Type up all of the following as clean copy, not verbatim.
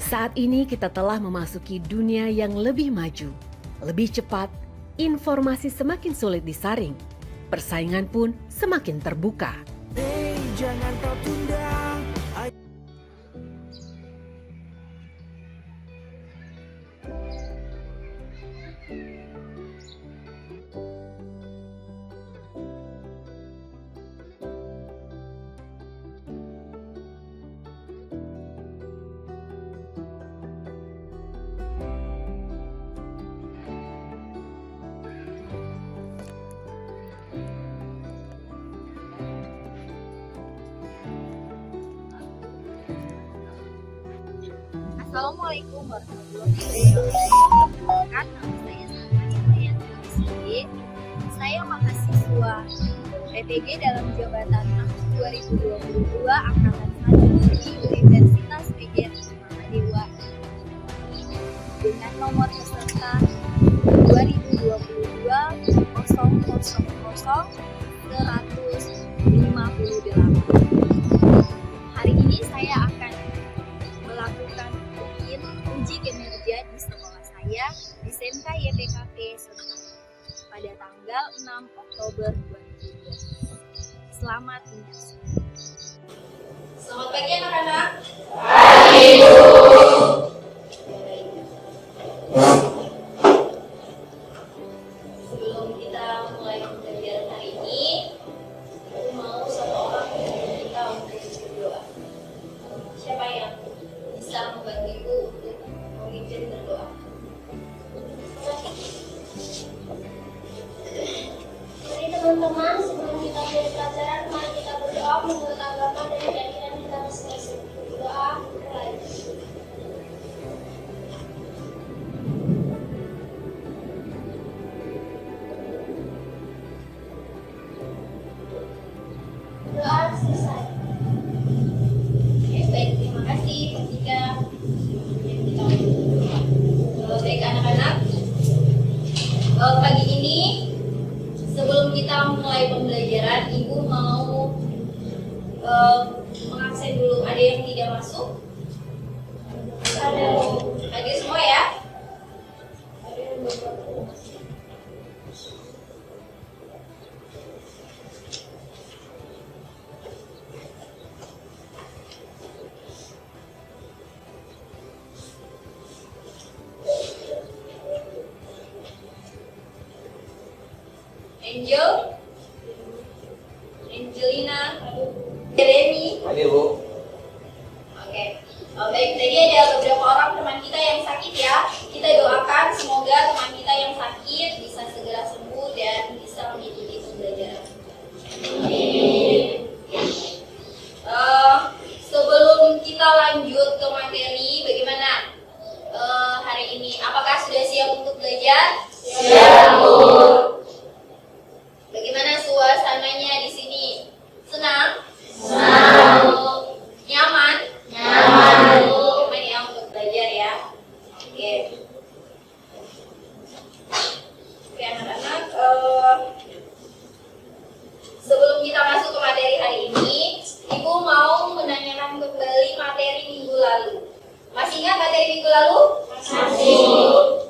Saat ini kita telah memasuki dunia yang lebih maju, lebih cepat, informasi semakin sulit disaring, persaingan pun semakin terbuka. Jangan kau tunda. Assalamualaikum warahmatullahi wabarakatuh. Saya Sandra Siti. Saya mahasiswa PTG dalam jabatan tahun 2022 angkatan 1 di Universitas PGRI Mahadéwa dengan nomor peserta 2020-100-158. Hari ini saya akan melakukan uji kinerja di sekolah saya di SMK YPKP Semarang pada tanggal 6 Oktober 2020. Selamat menyaksikan. Selamat pagi anak-anak. Pagi, Bu. Sebelum kita mulai pembelajaran hari ini, aku mau satu orang dari kita untuk berdoa. Siapa yang bisa membantu Ibu untuk memimpin berdoa? Mari teman-teman, sebelum kita mulai pelajaran, mari kita berdoa menurut agama dan keyakinan kita masing-masing. Berdoa mulai. Doa selesai. Oke, baik, terima kasih ketika kita berdoa. Baik anak-anak, pagi ini sebelum kita mulai pembelajaran, Ibu mau mengabsen dulu. Ada yang tidak masuk? Ada. Hadir semua ya? Ada yang belum. Angel, Angelina, Jeremy. Hadir, Bu. Oke. Baik, tadi ada beberapa orang teman kita yang sakit ya. Kita doakan semoga teman kita yang sakit bisa segera sembuh dan bisa mengikuti pembelajaran. Sebelum kita lanjut ke materi, bagaimana hari ini? Apakah sudah siap untuk belajar? Siap, Bu. Bagaimana suasananya di sini? Senang? Senang. Nyaman? Nyaman. Nyaman ya untuk belajar ya. Oke. Oke anak-anak. Sebelum kita masuk ke materi hari ini, Ibu mau menanyakan kembali materi minggu lalu. Masih ingat materi minggu lalu? Masih.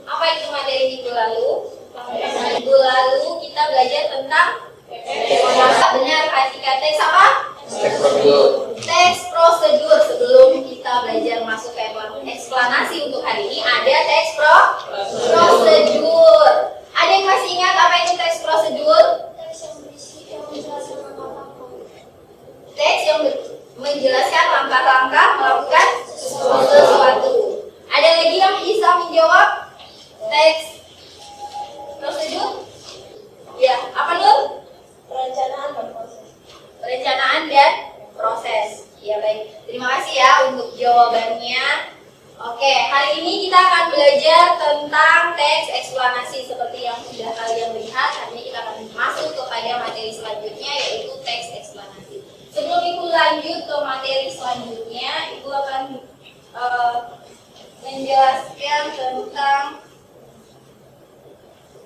Apa itu materi minggu lalu? Minggu lalu kita belajar tentang benar artikel teks apa? Teks prosedur. Teks prosedur. Sebelum kita belajar masuk ke eksplanasi untuk hari ini, ada teks prosedur. Ada yang masih ingat apa itu teks prosedur? Teks yang berisi yang menjelaskan langkah-langkah. Teks yang menjelaskan langkah-langkah melakukan sesuatu. Ada lagi yang bisa menjawab teks prosedur? Ya, apa Nur? Perencanaan dan proses. Perencanaan dan proses. Ya baik, terima kasih ya untuk jawabannya. Oke, hari ini kita akan belajar tentang teks eksplanasi seperti yang sudah kalian lihat. Hari ini kita akan masuk kepada materi selanjutnya yaitu teks eksplanasi. Sebelum Ibu lanjut ke materi selanjutnya, Ibu akan menjelaskan tentang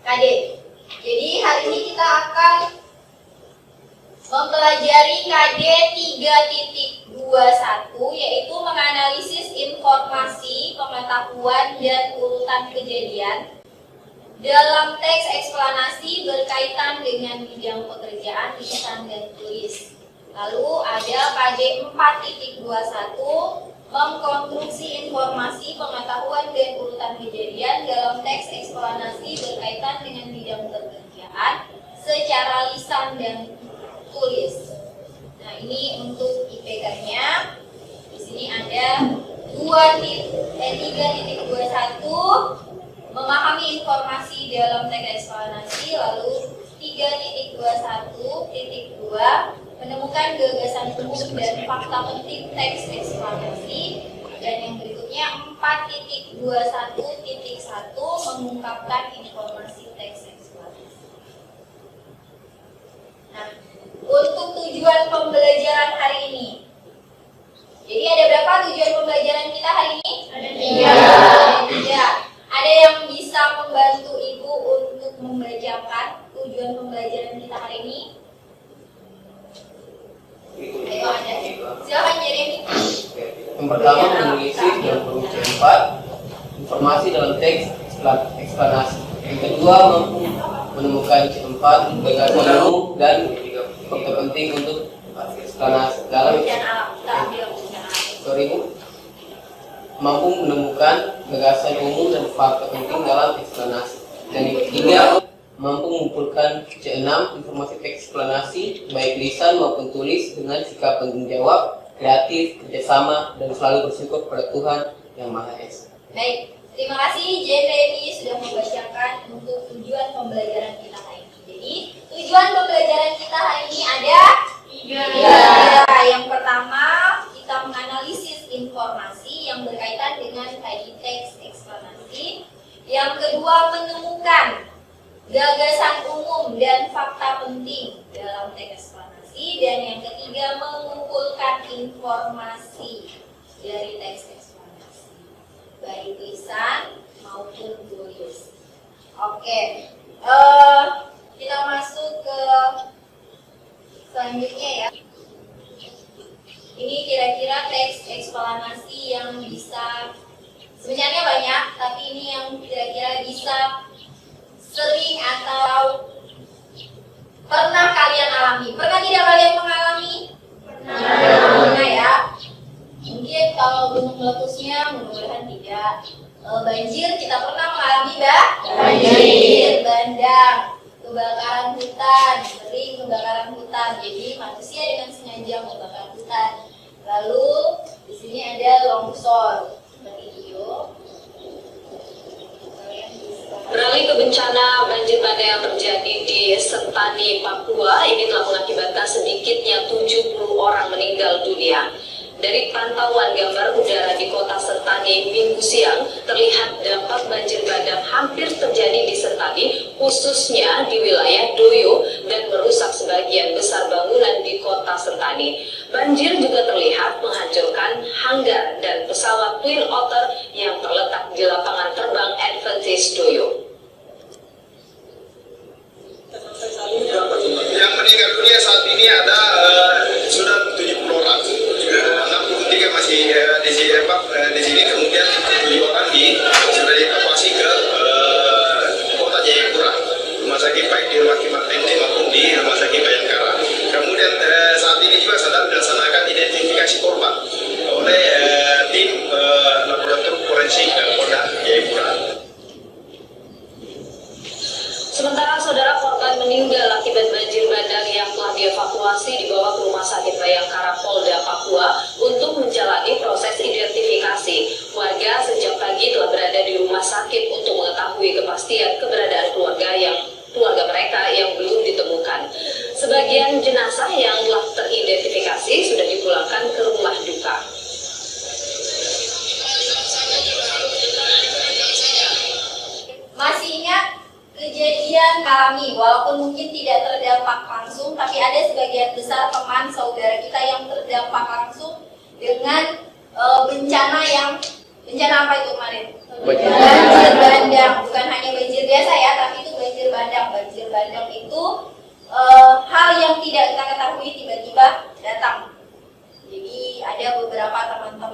KD. Jadi hari ini kita akan mempelajari KD 3.2 21 yaitu menganalisis informasi, pengetahuan, dan urutan kejadian dalam teks eksplanasi berkaitan dengan bidang pekerjaan, lisan, dan tulis. Lalu ada KJ 4.21 mengkonstruksi informasi, pengetahuan, dan urutan kejadian dalam teks eksplanasi berkaitan dengan bidang pekerjaan secara lisan dan tulis. Nah, ini untuk IPK-nya. Di sini ada 3.21 memahami informasi dalam teks eksplanasi, lalu 3.21.2 menemukan gagasan umum dan fakta penting teks eksplanasi, dan yang berikutnya 4.21.1 mengungkapkan informasi teks eksplanasi. Nah, untuk tujuan pembelajaran hari ini, jadi ada berapa tujuan pembelajaran kita hari ini? Ada 3. Ada yang bisa membantu Ibu untuk membacakan tujuan pembelajaran kita hari ini? Ayo, ada. Silakan Jeremy. Yang pertama mengisi dan fungsi 4 informasi dalam teks eksplanasi. Yang kedua mampu menemukan C4 gagasan umum dan fakta penting untuk eksplanasi dalam mampu menemukan gagasan umum dan fakta penting dalam eksplanasi. Dan yang ketiga mampu mengumpulkan C6 informasi teks eksplanasi baik lisan maupun tulis dengan sikap tanggung jawab, kreatif, kerjasama, dan selalu bersyukur kepada Tuhan Yang Maha Esa. Baik, terima kasih Jeremy sudah membacakan untuk tujuan pembelajaran kita hari ini. Jadi tujuan pembelajaran kita hari ini ada 3. Yang pertama, kita menganalisis informasi yang berkaitan dengan tadi teks eksplanasi. Yang kedua, menemukan gagasan umum dan fakta penting dalam teks eksplanasi. Dan yang ketiga, mengumpulkan informasi dari teks eksplanasi, baik lisan maupun tulis. Oke, kita masuk ke selanjutnya ya. Ini kira-kira teks eksplanasi yang bisa, sebenarnya banyak, tapi ini yang kira-kira bisa sering atau pernah kalian alami. Pernah tidak kalian mengalami? Pernah ya. Mungkin kalau gunung meletusnya mudah-mudahan tidak. Banjir kita pernah mengalami banjir, bandang, kebakaran hutan, sering kebakaran hutan. Jadi manusia dengan sengaja membakar hutan. Lalu di sini ada longsor seperti video. Beralih ke bencana banjir bandang yang terjadi di Sentani, Papua, ini telah mengakibatkan sedikitnya 70 orang meninggal dunia. Dari pantauan gambar udara di kota Sentani Minggu siang, terlihat dampak banjir bandang hampir terjadi di Sentani, khususnya di wilayah Doyo, dan merusak sebagian besar bangunan di kota Sentani. Banjir juga terlihat menghancurkan hanggar dan pesawat Twin Otter yang terletak di lapangan terbang Adventist Doyo. Yang meninggal dunia saat ini ada sudah 70 orang, 63 masih di sini, kemudian 7 orang sudah dievakuasi ke kota Jayapura, rumah sakit baik di rumah sakit Tengde maupun di rumah sakit Bayangkara. Kemudian saat ini juga sedang dilaksanakan identifikasi korban oleh tim laboratorium forensik Polda Jayapura. Sementara saudara korban meninggal akibat banjir bandang yang telah dievakuasi dibawa ke Rumah Sakit Bayangkara Polda Papua untuk menjalani proses identifikasi. Warga sejak pagi telah berada di rumah sakit untuk mengetahui kepastian keberadaan keluarga mereka yang belum ditemukan. Sebagian jenazah yang telah teridentifikasi sudah dipulangkan ke rumah duka. Masih ingat kejadian kami, walaupun mungkin tidak terdampak langsung, tapi ada sebagian besar teman saudara kita yang terdampak langsung dengan bencana apa itu kemarin? Banjir bandang, bukan hanya banjir biasa ya, tapi itu banjir bandang. Banjir bandang itu hal yang tidak kita ketahui tiba-tiba datang. Jadi ada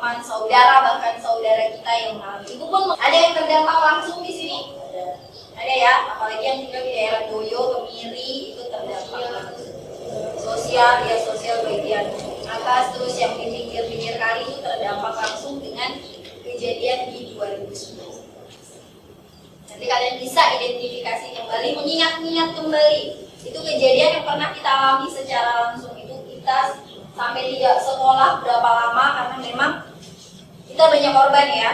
teman, saudara, bahkan saudara kita yang mengalami. Ibu pun ada yang terdampak langsung di sini. Ada ya, apalagi yang tinggal di daerah Doyo, Kemiri itu terdampak langsung. Sosial bagian atas, terus yang di pinggir-pinggir kali itu terdampak langsung dengan kejadian di 2010. Nanti kalian bisa identifikasi kembali, mengingat-ingat kembali itu kejadian yang pernah kita alami secara langsung. Itu kita sampai tidak sekolah berapa lama karena memang kita banyak korban ya.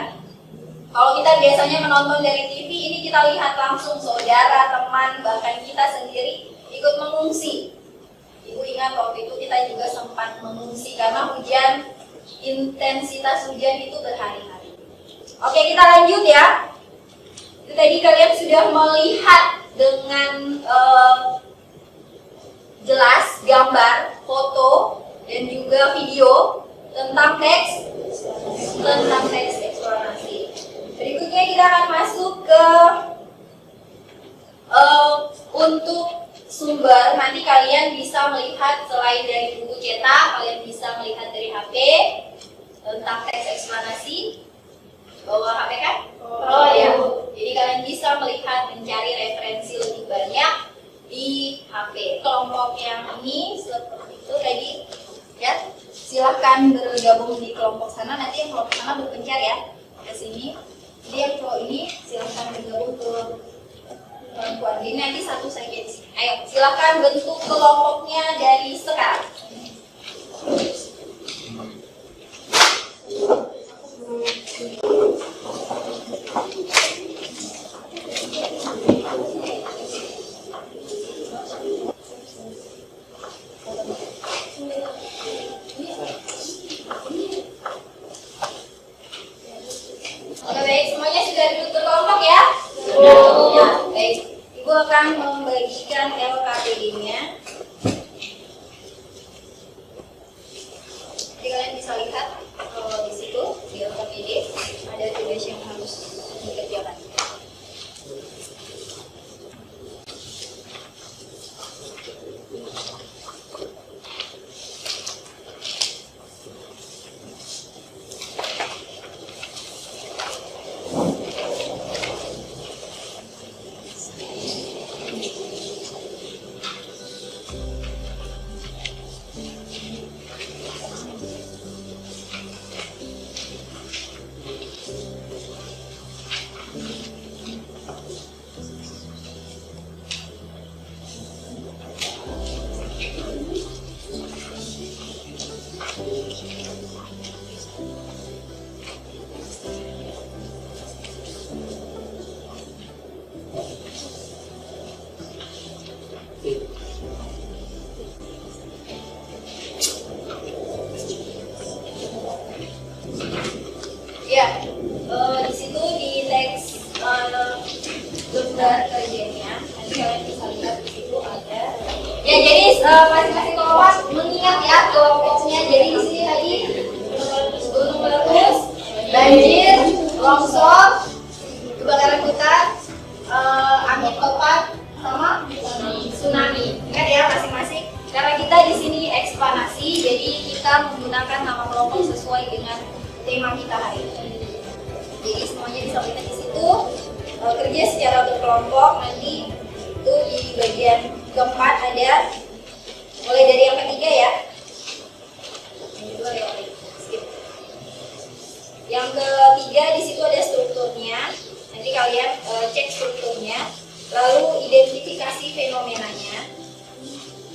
Kalau kita biasanya menonton dari TV, ini kita lihat langsung saudara, teman, bahkan kita sendiri ikut mengungsi. Ibu ingat waktu itu kita juga sempat mengungsi karena hujan, intensitas hujan itu berhari-hari. Oke, kita lanjut ya. Itu tadi kalian sudah melihat dengan jelas gambar, foto, dan juga video tentang teks eksplorasi. Berikutnya kita akan masuk ke untuk sumber. Nanti kalian bisa melihat selain dari buku cetak, kalian bisa melihat dari HP tentang teks eksplanasi. Bawa HP kan? Oh ya. Jadi kalian bisa melihat, mencari referensi lebih banyak di HP. Kelompok yang ini seperti itu tadi ya. Silahkan bergabung di kelompok sana. Nanti yang kelompok sana berpencar ya ke sini. Jadi yang cowok ini silahkan bergabung ke perempuan. Ini nanti satu saja di sini. Ayo, silahkan bentuk kelompoknya dari sekarang. Oke, baik, semuanya sudah duduk berkelompok ya? Ya, baik. Ibu akan membagikan LKPD-nya. Jadi kalian bisa lihat di situ di LKPD ada tugas yang harus dikerjakan. Ya, di situ di teks gambar kerjanya, nanti kalian bisa lihat di situ ada. Ya, jadi masing-masing kelompok mengingat ya kelompoknya. Jadi di sini tadi gunung meletus, banjir, longsor, kebakaran hutan, angin topan, sama tsunami. Ingat ya masing-masing. Karena kita di sini eksplanasi, jadi kita menggunakan nama kelompok sesuai dengan tema kita hari ini. Jadi semuanya bisa lihat di situ. Kerja secara berkelompok, nanti itu di bagian keempat ada mulai dari yang ketiga ya. Yang kedua lewat skip. Yang ketiga di situ ada strukturnya. Nanti kalian cek strukturnya, lalu identifikasi fenomenanya,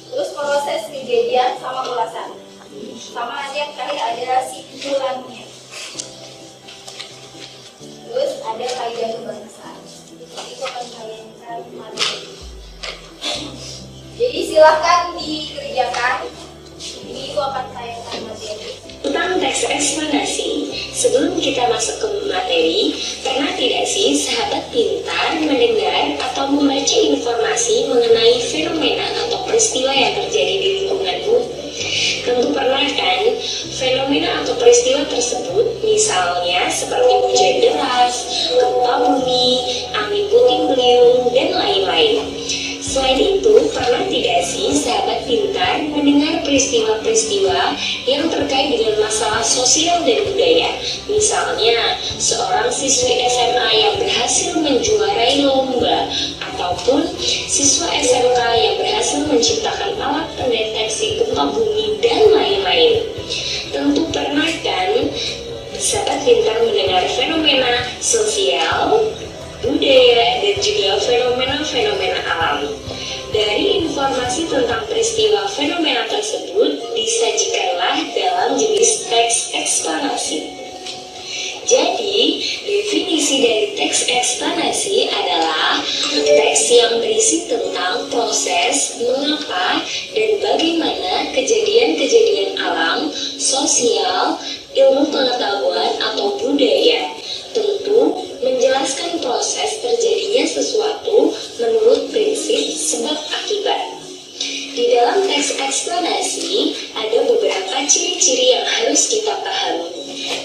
terus proses kejadian sama ulasan. Sama nanti yang terakhir ada simpulannya. Terus ada kaidah kebangsaan. Itu akan kalian cari materi. Jadi silahkan dikerjakan. Ini itu akan saya cari materi. Tentang teks eksplanasi, sebelum kita masuk ke materi, pernah tidak sih sahabat pintar mendengar atau membaca informasi mengenai fenomena atau peristiwa yang terjadi di lingkunganmu? Tentu pernah kan? Fenomena atau peristiwa tersebut misalnya seperti hujan deras, gempa bumi, angin puting beliung, dan lain-lain. Selain itu, pernah tidak sih sahabat pintar mendengar peristiwa-peristiwa peristiwa yang terkait dengan masalah sosial dan budaya. Misalnya, seorang siswi SMA yang berhasil menjuarai lomba, ataupun siswa SMK yang berhasil menciptakan alat pendeteksi gempa bumi dan lain-lain. Tentu pernah kan sahabat pintar mendengar fenomena sosial, budaya, dan juga fenomena-fenomena alam. Dari informasi tentang peristiwa fenomena tersebut disajikanlah dalam jenis teks eksplanasi. Jadi, definisi dari teks eksplanasi adalah teks yang berisi tentang proses, mengapa, dan bagaimana kejadian-kejadian alam, sosial, ilmu pengetahuan, atau budaya. Tentu, menjelaskan proses terjadinya sesuatu menurut prinsip sebab akibat. Di dalam teks eksplanasi, ada beberapa ciri-ciri yang harus kita pahami.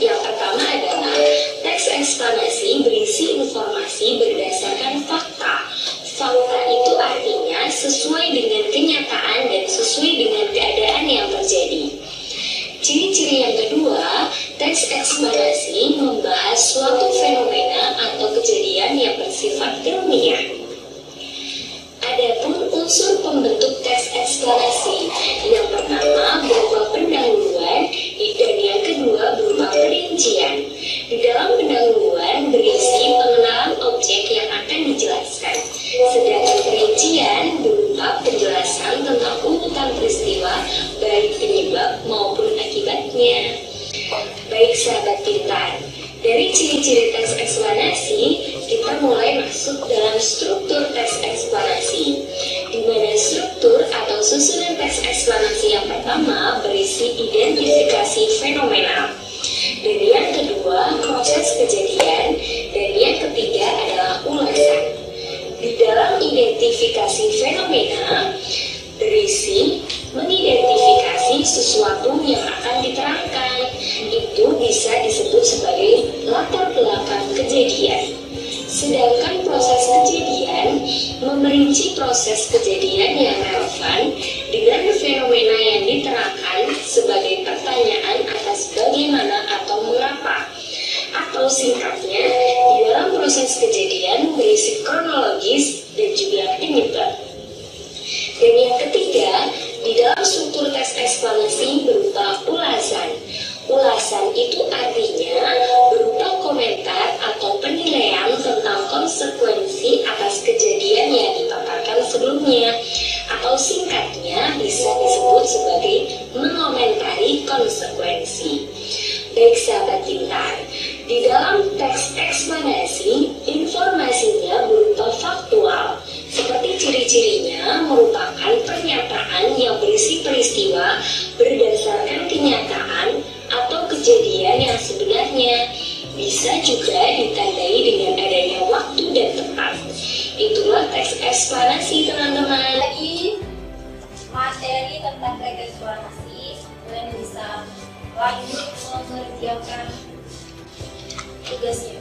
Yang pertama adalah teks eksplanasi berisi informasi berdasarkan fakta. Fakta itu artinya sesuai dengan kenyataan dan sesuai dengan keadaan yang terjadi. Ciri-ciri yang kedua, teks eksplanasi membahas suatu fenomena atau kejadian yang bersifat ilmiah. Adapun unsur pembentuk teks eksplanasi, yang pertama berupa pendahuluan dan yang kedua berupa perincian. Di dalam pendahuluan berisi pengenalan objek yang akan dijelaskan, sedangkan perincian berupa penjelasan tentang urutan peristiwa baik penyebab maupun akibatnya. Baik sahabat pintar, dari ciri-ciri teks eksplanasi, kita mulai masuk dalam struktur teks eksplanasi, di mana struktur atau susunan teks eksplanasi yang pertama berisi identifikasi fenomena, dan yang kedua proses kejadian, dan yang ketiga adalah ulasan. Di dalam identifikasi fenomena berisi mengidentifikasi sesuatu yang akan diterangkan. Itu bisa disebut sebagai latar belakang kejadian. Sedangkan proses kejadian memerinci proses kejadian yang relevan dengan fenomena yang diterangkan sebagai pertanyaan atas bagaimana atau mengapa. Atau singkatnya, di dalam proses kejadian berisi kronologis dan juga penyebab. Dan yang ketiga, di dalam struktur teks eksplanasi berupa ulasan. Ulasan itu artinya berupa komentar atau penilaian tentang konsekuensi atas kejadian yang dipaparkan sebelumnya, atau singkatnya bisa disebut sebagai mengomentari konsekuensi. Baik sahabat pintar, di dalam teks eksplanasi informasinya berupa faktual, seperti ciri-cirinya merupakan pernyataan yang berisi peristiwa berdasarkan kenyataan atau kejadian yang sebenarnya. Bisa juga ditandai dengan adanya waktu dan tempat. Itulah teks eksplanasi teman-teman. Lagi materi tentang teks eksplanasi, kalian bisa lanjut mengerjakan tugasnya.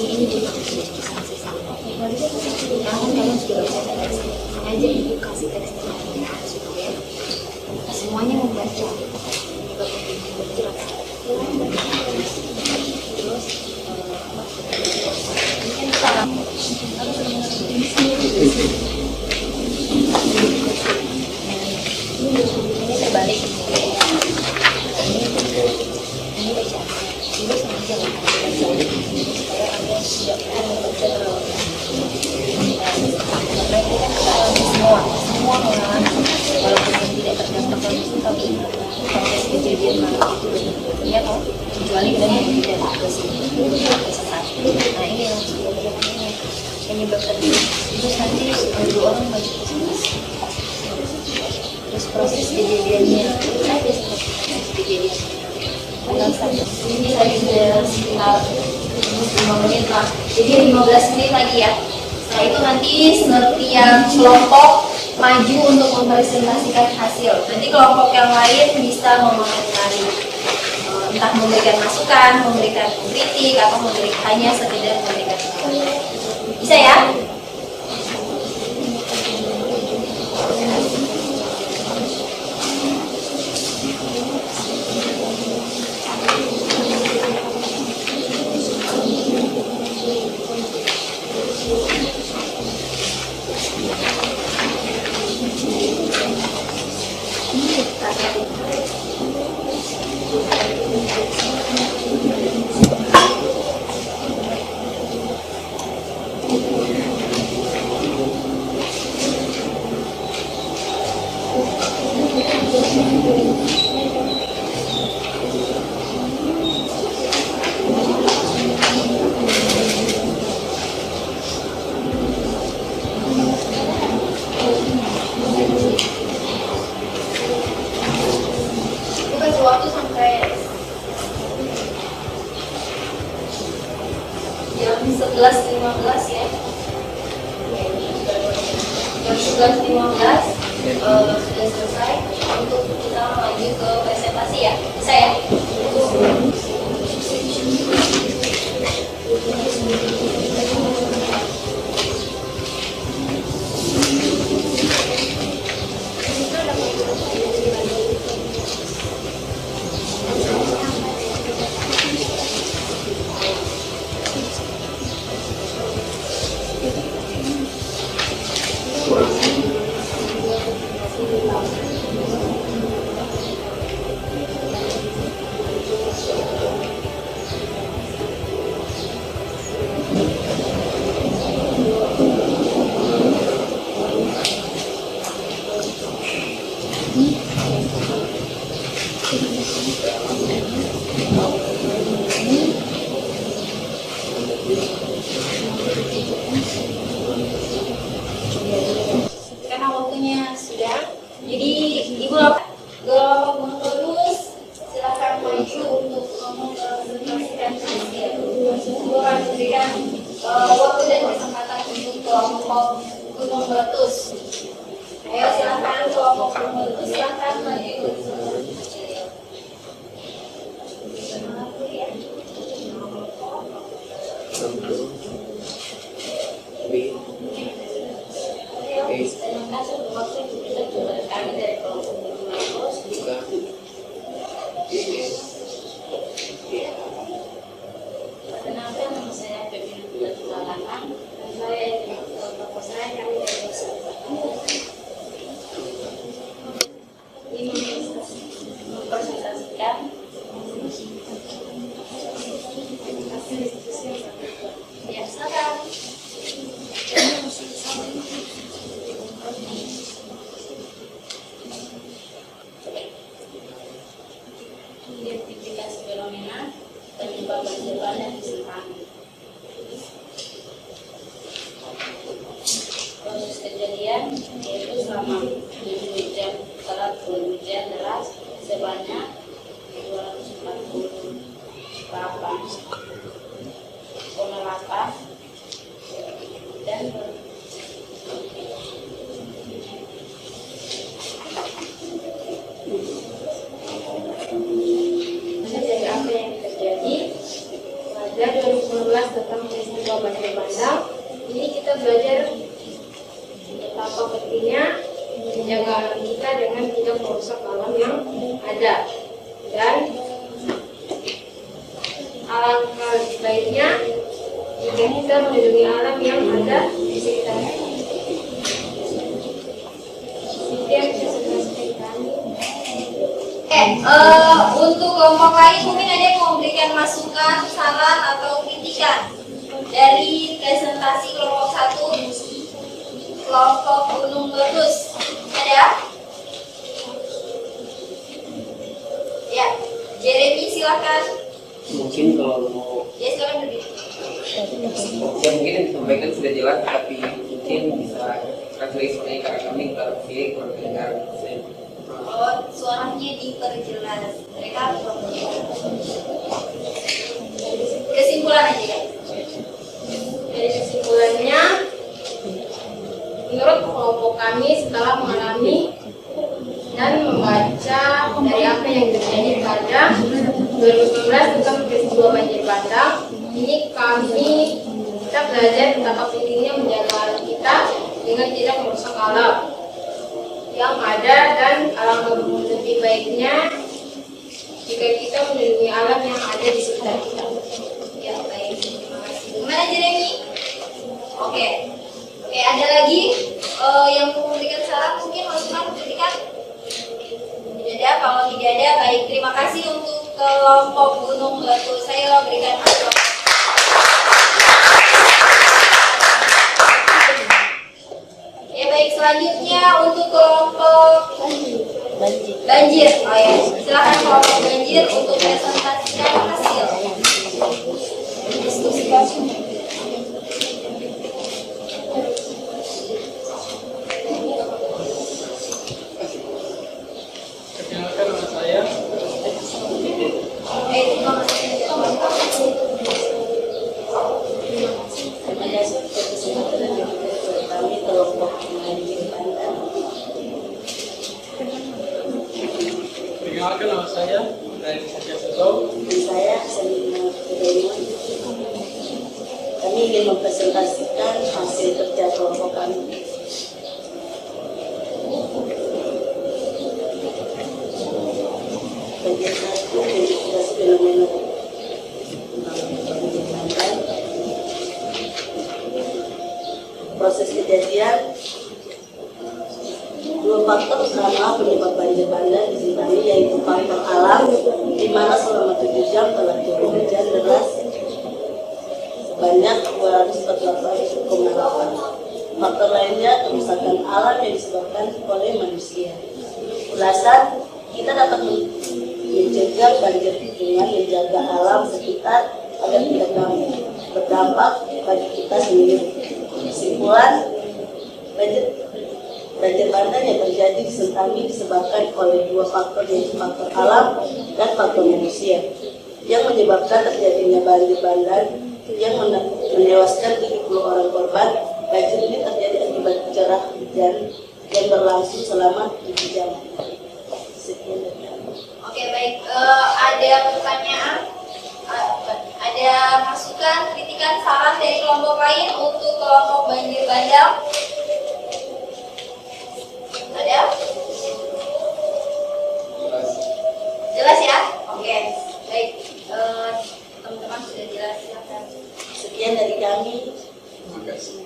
Ini juga kalian sudah baca teks, aja ibu kasih teksnya supaya semuanya membaca. Ini terbalik. Ini baca. Ibu sengaja supaya kalian tidak akan membaca terlalu. Berarti kan semua mengalami walaupun tidak terdampak langsung, tapi proses kejadian malam itu benar-benar kok, kecuali kalian yang tidak ke sini sesaat. Nah ini yang penyebab terjadi terus nanti dua orang maju ke sini, terus proses kejadiannya ada seperti kejadian ini tadi sudah sekitar 5 menit lah, jadi 15 menit lagi ya. Setelah itu nanti setiap kelompok maju untuk mempresentasikan hasil. Nanti kelompok yang lain bisa mengomentari, entah memberikan masukan, memberikan kritik, atau hanya sekedar memberikan masukan. Bisa ya? Waktu sampai jam 11.15 ya. Jam 11.15 sudah selesai untuk kita maju ke presentasi ya. Bisa ya? Karena waktunya sudah, jadi ibu Gelapang terus silakan maju untuk mempresentasikan hasil. Ibu akan memberikan waktu dan kesempatan untuk kelompok Gunung Meletus. Ayo silakan kelompok Gunung Meletus, silakan maju. Perkenalkan, nama saya Pepin Bulan Tulalatan dan saya tokoh saya kami dari Desa ini mempresentasikan hasil diskusi ya, silakan. Identifikasi fenomena penyebab banjir bandang di Sentani. Proses kejadian yaitu selama 7 jam telat hujan deras sebanyak 248,8 dan dari apa yang terjadi pada 2019 tentang peristiwa banjir bandang. Ini kita menjaga alam kita dengan tidak merusak alam yang ada. Dan alangkah baiknya jika kita melindungi alam yang ada di sekitar kita. Itu yang bisa saya sampaikan. Untuk kelompok lain mungkin ada yang mau memberikan masukan, saran atau kritikan dari presentasi kelompok 1 kelompok Gunung Lotus. Ada? Ya, Jeremy silakan. Mungkin kalau mau Ya silakan berdiri. ya mungkin yang disampaikan sudah jelas, tapi mungkin bisa translate karena kami kurang dengar. Oh, suaranya diperjelas. Mereka kurang jelas. Kesimpulan aja guys. Dari kesimpulannya, menurut kelompok kami setelah mengalami dan membaca dari apa yang terjadi pada 2019 tentang peristiwa banjir bandang, ini kita belajar betapa pentingnya menjaga alam kita dengan tidak merusak alam yang ada, dan alangkah lebih baiknya jika kita melindungi alam yang ada di sekitar kita. Ya, baik. Terima kasih. Gimana Jeremy? Oke, ada lagi yang mau memberikan saran, mungkin masukan, kritikan? Tidak ada. Kalau tidak ada, baik. Terima kasih untuk kelompok Gunung Lotus. Saya berikan aplaus. Ya baik, selanjutnya untuk kelompok banjir. Oh ya, silakan kelompok banjir untuk presentasikan hasil diskusi. Perkenalkan nama saya. Terima kasih. Kami kelompok banjir bandang. Perkenalkan nama saya dari Satya Seto. Saya Selina Federiman. Kami ingin mempresentasikan hasil kerja kelompok kami. Bagian 1, investigasi fenomena banjir bandang. Proses kejadian, 2 faktor utama penyebab banjir bandang di Sintang, yaitu faktor alam, di mana selama 7 jam telah turun hujan deras sebanyak 248,8. Faktor lainnya kerusakan alam yang disebabkan oleh manusia. Ulasan, kita dapat mencegah banjir dengan menjaga alam sekitar agar tidak berdampak bagi kita sendiri. Kesimpulan, banjir bandang yang terjadi di Sentani disebabkan oleh 2 faktor, yaitu faktor alam dan faktor manusia, yang menyebabkan terjadinya banjir bandang yang menewaskan 70 orang korban. Banjir ini terjadi akibat curah hujan yang berlangsung selama 7 jam. Sekian dari kami. Oke, baik. Ada pertanyaan? Ada masukan, kritikan, saran dari kelompok lain untuk kelompok banjir bandang? Ada? Jelas ya? Oke, baik. Teman-teman sudah jelas, silakan. Sekian dari kami. Terima kasih.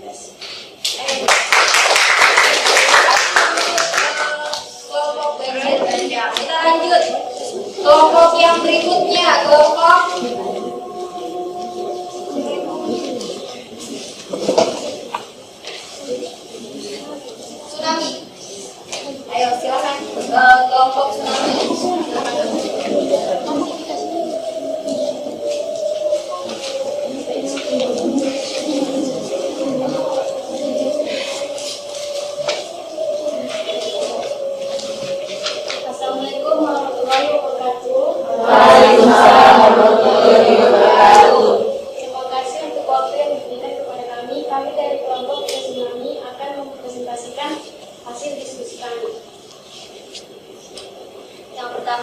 Kelompok banjir bandang. Kita lanjut. Kelompok yang berikutnya, kelompok tsunami. Ayo silakan kelompok tsunami. Assalamualaikum warahmatullahi wabarakatuh. Waalaikumsalam warahmatullahi wabarakatuh. Terima kasih untuk waktu yang diberikan kepada kami. Kami dari kelompok tsunami akan mempresentasikan hasil diskusi kami. Yang pertama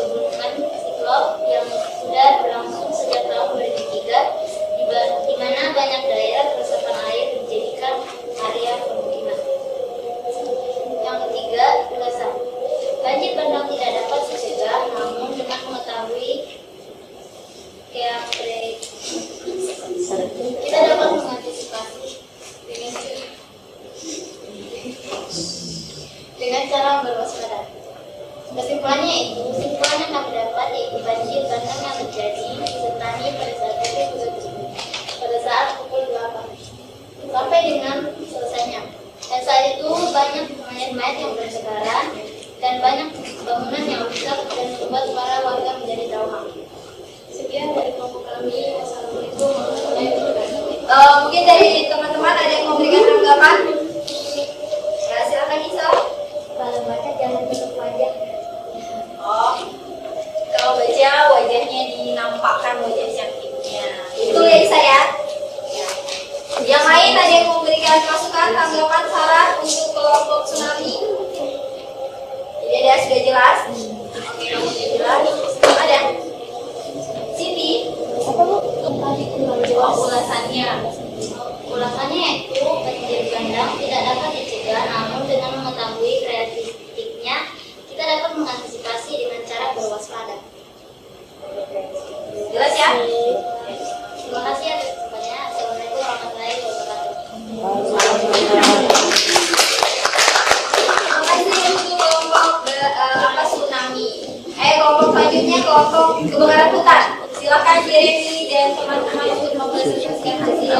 menggabungkan siklop yang sudah berlangsung sejak tahun 2003, di mana banyak daerah resapan air dijadikan area permukiman. Yang ketiga, ulasan. Banjir bandang tidak dapat dicegah, namun dengan mengetahui kita dapat mengantisipasi dengan cara berwaspada. Kesimpulannya dapat yaitu banjir bandang yang terjadi di Sentani pada saat pada saat pukul 8 sampai dengan selesainya. Dan saat itu banyak mayat-mayat yang bertebaran dan banyak bangunan yang rusak dan membuat para warga menjadi trauma. Sekian dari kelompok kami. Wassalamualaikum warahmatullahi wabarakatuh. Mungkin dari teman-teman ada yang memberikan tanggapan? Ya, silakan Isa. Kalau baca jangan tutup wajah. Oh, kalau baca wajahnya dinampakkan wajah cantiknya. Itu ya Isa ya. Yang lain ada yang memberikan masukan, tanggapan, saran untuk kelompok tsunami? Jadi ada sudah jelas? Sudah jelas. Ada? Siti? Ulasannya. Ulasannya yaitu banjir bandang tidak dapat dicegah, namun dengan mengetahui kreatifnya kita dapat mengantisipasi dengan cara berwaspada. Jelas ya? Terima kasih atas kesempatannya. Assalamualaikum warahmatullahi wabarakatuh. Terima kasih untuk kelompok tsunami. Kelompok selanjutnya kelompok kebakaran hutan. Silakan Jeremy dan teman-teman untuk mempresentasikan hasil.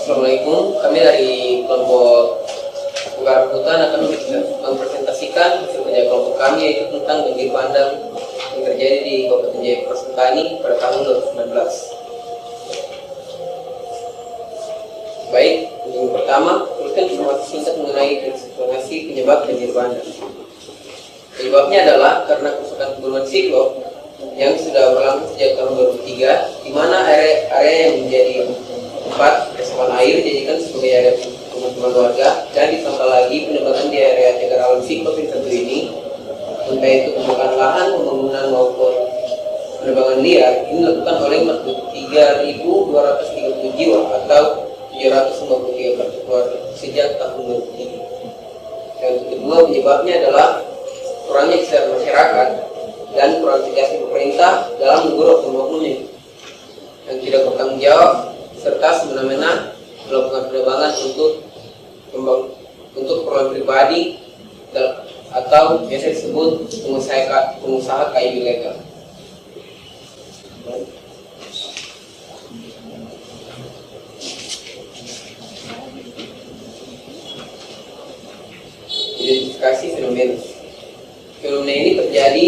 Assalamualaikum, kami dari kelompok kebakaran hutan akan mempresentasikan hasil kerja kelompok kami yaitu tentang banjir bandang yang terjadi di Kabupaten Jayapura Sentani pada tahun 2019. Baik, yang pertama, tuliskan informasi singkat mengenai eksplanasi penyebab banjir bandang. Penyebabnya adalah karena kerusakan gunungan siklop yang sudah berlangsung sejak tahun 2003, di mana area yang menjadi tempat resapan air dijadikan sebagai area pemukiman warga, dan ditambah lagi penembakan di area cagar alam siklop yang satu ini, entah itu pembakaran lahan, pembangunan maupun penebangan liar, ini dilakukan oleh 43.230 jiwa atau 753 kartu keluarga sejak tahun 2003. Yang kedua, penyebabnya adalah kurangnya kesadaran masyarakat dan kurang tegasnya pemerintah dalam menegur oknum-oknumnya yang tidak bertanggung jawab serta semena-mena melakukan penebangan untuk keperluan pribadi atau biasa disebut pengusaha kayu ilegal. Identifikasi fenomena. Fenomena ini terjadi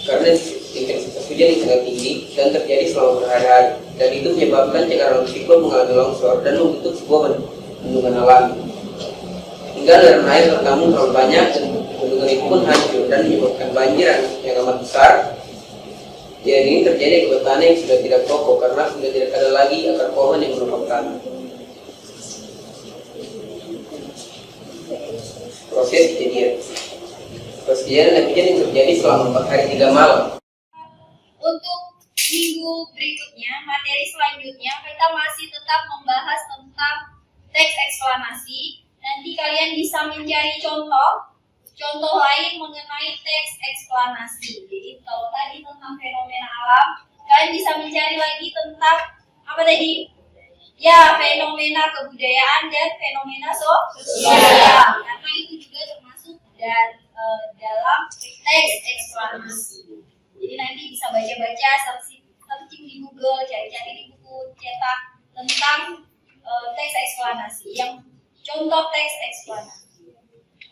karena intensitas hujan yang sangat tinggi dan terjadi selama berhari-hari, dan itu menyebabkan cagar alam siklop mengalami longsor dan membentuk sebuah bendungan alami. Hingga aliran air tertampung terlalu banyak dan bendungan itu pun hancur dan menyebabkan banjir yang amat besar. Dan ini terjadi akibat tanah yang sudah tidak kokoh karena sudah tidak ada lagi akar pohon yang menopang tanah. Proses kejadian hujan yang terjadi selama 4 hari 3 malam. Untuk minggu berikutnya, materi selanjutnya kita masih tetap membahas tentang teks eksplanasi. Nanti kalian bisa mencari contoh lain mengenai teks eksplanasi. Jadi kalau tadi tentang fenomena alam, kalian bisa mencari lagi tentang apa tadi? Ya, fenomena kebudayaan dan fenomena sosial. Karena itu juga termasuk dalam teks eksplanasi. Jadi nanti bisa baca-baca, searching di Google, cari-cari di buku cetak tentang teks eksplanasi, yang contoh teks eksplanasi.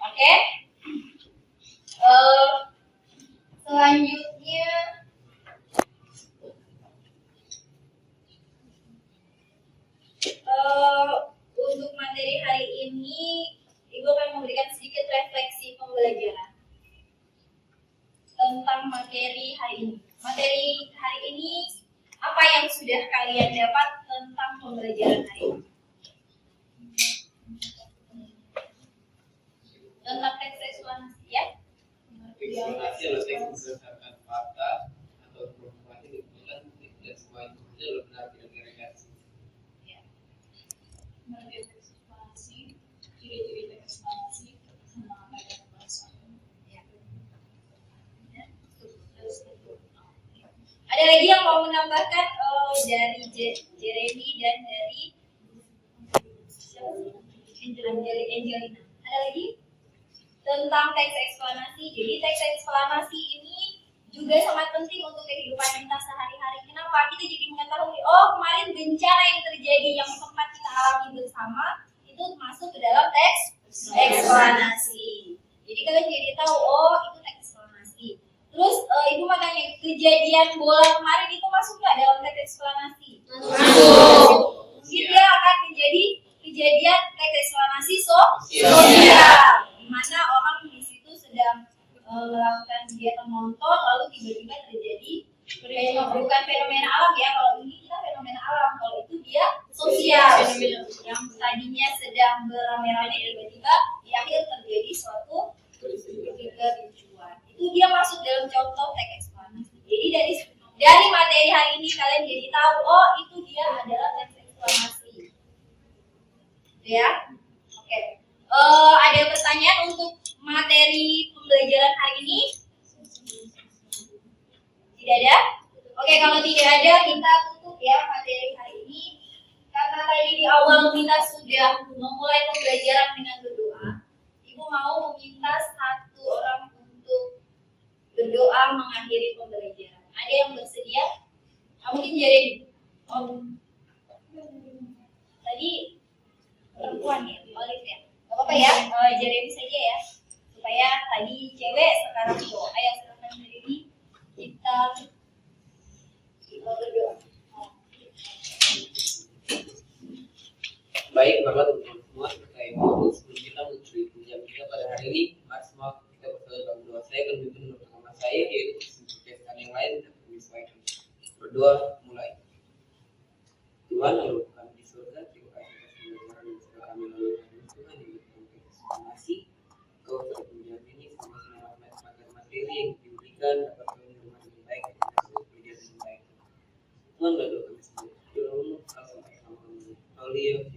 Oke? Selanjutnya untuk materi hari ini, Ibu akan memberikan sedikit refleksi pembelajaran. tentang materi hari ini. Materi hari ini apa yang sudah kalian dapat tentang pembelajaran hari ini? Tentang teks eksplanasi ya? Eksplanasi adalah teks berdasarkan fakta atau informasi kebetulan tidak semua informasi adalah benar tidak diagregasi. Menurut eksplanasi, ciri-ciri teks eksplanasi sama badan bahasa. Ada lagi yang mau menambahkan dari Jeremy dan dari Angelina? Ada lagi tentang teks eksplanasi. Jadi teks eksplanasi ini juga sangat penting untuk kehidupan kita sehari-hari. Kenapa? Kita jadi mengetahui, oh kemarin bencana yang terjadi yang sempat kita alami bersama itu masuk ke dalam teks eksplanasi. Jadi kalian jadi tahu, oh itu teks eksplanasi. Terus ibu makanya kejadian bola kemarin itu masuk nggak dalam teks eksplanasi? Masuk. Mungkin dia akan menjadi kejadian teks eksplanasi sosial, di mana orang di situ sedang melakukan kegiatan nonton, lalu tiba-tiba terjadi bukan fenomena alam ya, kalau ini kita fenomena alam, kalau itu dia sosial, yang tadinya sedang beramai-ramai tiba-tiba di akhir terjadi suatu kericuan. Itu dia masuk dalam contoh teks eksplanasi. Jadi dari materi hari ini kalian jadi tahu, oh itu dia adalah teks eksplanasi. Ya, oke. Ada pertanyaan untuk materi pembelajaran hari ini? Tidak ada? Oke, kalau tidak ada kita tutup ya materi hari ini. Karena tadi di awal kita sudah memulai pembelajaran dengan berdoa. Ibu mau meminta satu orang untuk berdoa mengakhiri pembelajaran. Ada yang bersedia? Mungkin Jeremy. Tadi perempuan ya, Olive ya. Gak apa-apa ya, Jeremy saja ya. Supaya tadi cewek, sekarang cowok. Ayo silakan Jeremy, kita berdoa. Baik, baiklah teman-teman semua, terkait itu sebelum kita menuju jam kita pada hari ini, maksimal kita bersama dalam doa. Saya akan memimpin bersama saya, yaitu kebiasaan yang lain dan menyesuaikan. Berdoa mulai. Tuhan yang kami di surga, terima kasih atas pembelajaran yang sudah kami lalui hari ini. Tuhan yang memberikan eksplanasi, Kau telah menjadi ini sama-sama materi yang diberikan dapat kami dengan baik dan kita menjadi yang baik. Tuhan berdoa kami semua. Dalam nama Allah,